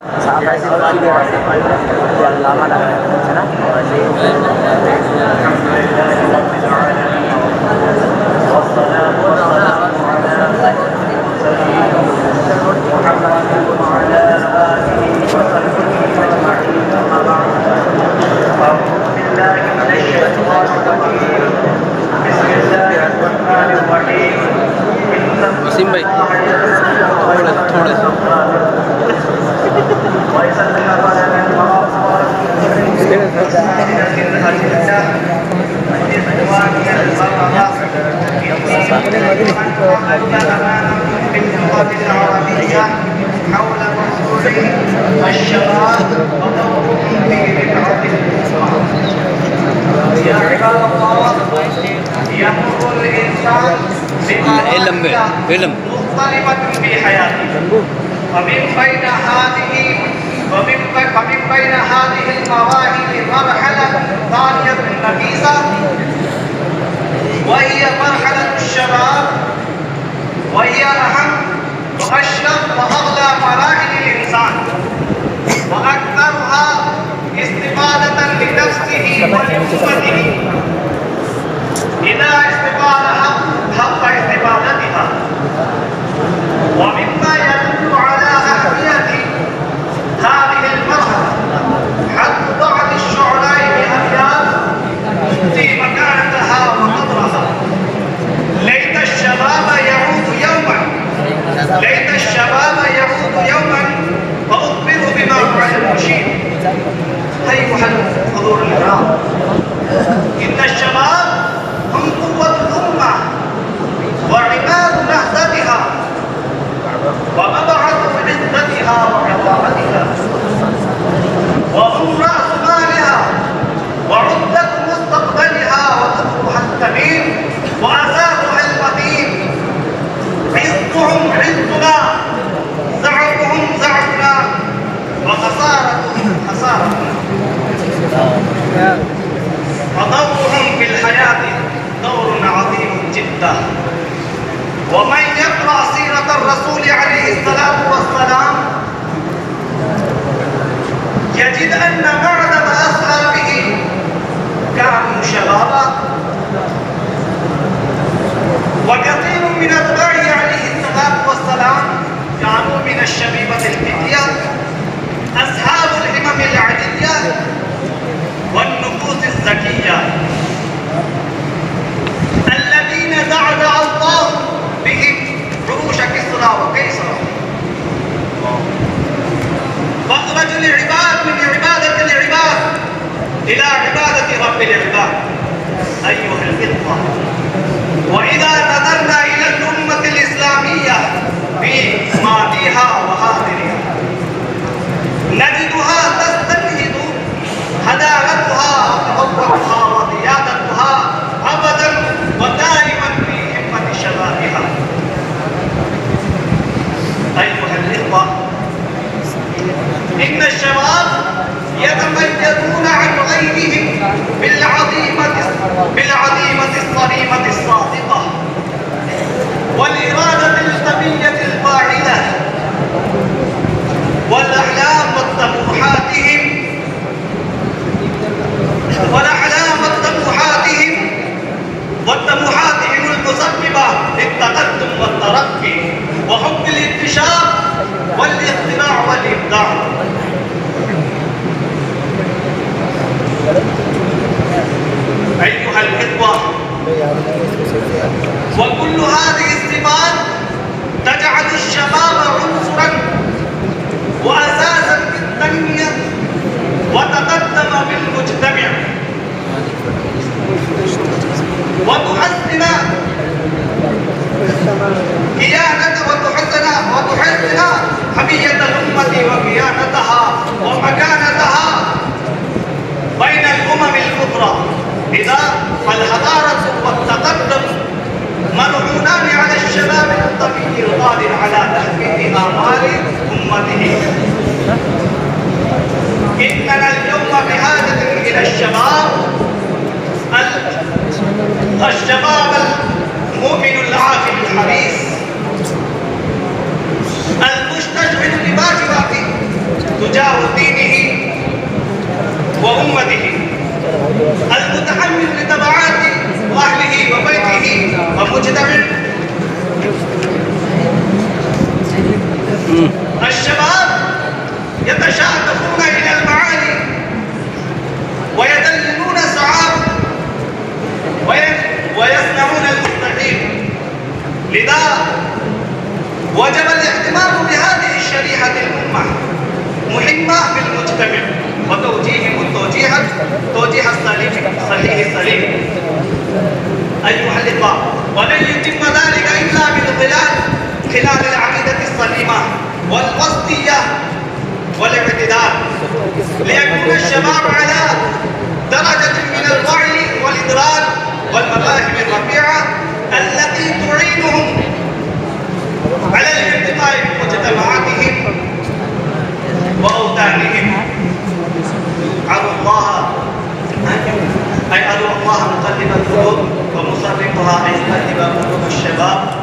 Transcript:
Sampai sini yang lama dah sana. Wasim भाई थोड़े علم مختلفة في حياته ومن بين هذه المراحل مرحلة ثانية نفيسة وهي مرحلة الشباب، وهي أهم وأشرف وأغلى مراحل الإنسان، وأكثرها استفادة لنفسه ولأمته إذا استفاد حق استفادتها. ومما يدل على أهمية هذه المرحلة حد بعض الشعراء بأبيات تؤتي مكانتها وقدرها: ليت الشباب يعود يوما، ليت الشباب يعود يوما فأخبر بما فعل المشير. أيها الحضور الكرام، إن الشباب هم قوة الأمة وعماد نهضتها ومبعث عزتها وعظمتها، وهم رأس مالها وعدة مستقبلها وطفلها الثمين وأساسها المتين. عزهم عزنا، زعفهم زعفنا، وخسارتهم خسارتنا. فدورهم في الحياة دور عظيم جدا. ومن يقرأ سيرة الرسول عليه الصلاة والسلام يجد أن معظم أصحابه كانوا شبابا، وكثير من أتباعه عليه الصلاة والسلام كانوا من الشبيبة الفتية، أصحاب الهمم العلية والنفوس الزكية، الذين زعزع الله بهم عروش كسرى وقيصر، فاخرجوا العباد من عبادة العباد إلى عبادة رب العباد. أيها الإخوة، وإذا نظرنا إلى الأمة الإسلامية في ماضيها وحاضرها نجدها تستنهض حضارتها وتطورها وقيادتها أبدا ودائما في همة شبابها. أيها الإخوة، إن الشباب يتميزون عن غيرهم بالعزيمة الصريمة الصادقة والإرادة القوية الفاعلة والأحلام وطموحاتهم المسببة للتقدم والترقي وحب الانتشار والاطلاع والإبداع. أيها الإخوة، وكل هذه الصفات تجعل الشباب عنصرا وأساسا في التنمية وتقدم بالمجتمع، وتحسن حمية الأمة وقيادتها ومكانتها بين الأمم الأخرى. إذا فالحضارة والتقدم مرهونان على الشباب الطبيعي القادر على تحقيق آمال أمته. إننا اليوم بحاجة إلى الشباب المؤمن العافي الحريص المستشعر بواجباته ومجتمع. الشباب يتشاطفون إلى المعالي ويدللون الصعاب ويصنعون المستحيل. لذا وجب الاهتمام بهذه الشريحة الأمة مهمة في المجتمع وتوجيههم توجيه الصحيح السليم. أيها الإخوة، ولن يتم ذلك إلا من خلال العقيدة السليمة والوسطية والاعتدال، ليكون الشباب على درجة من الوعي والإدراك والمفاهيم الرفيعة التي تعينهم على الانتماء بمجتمعاتهم وأوطانهم. أدعو الله مقلب القلوب ومصرفها أن يقلب قلوب الشباب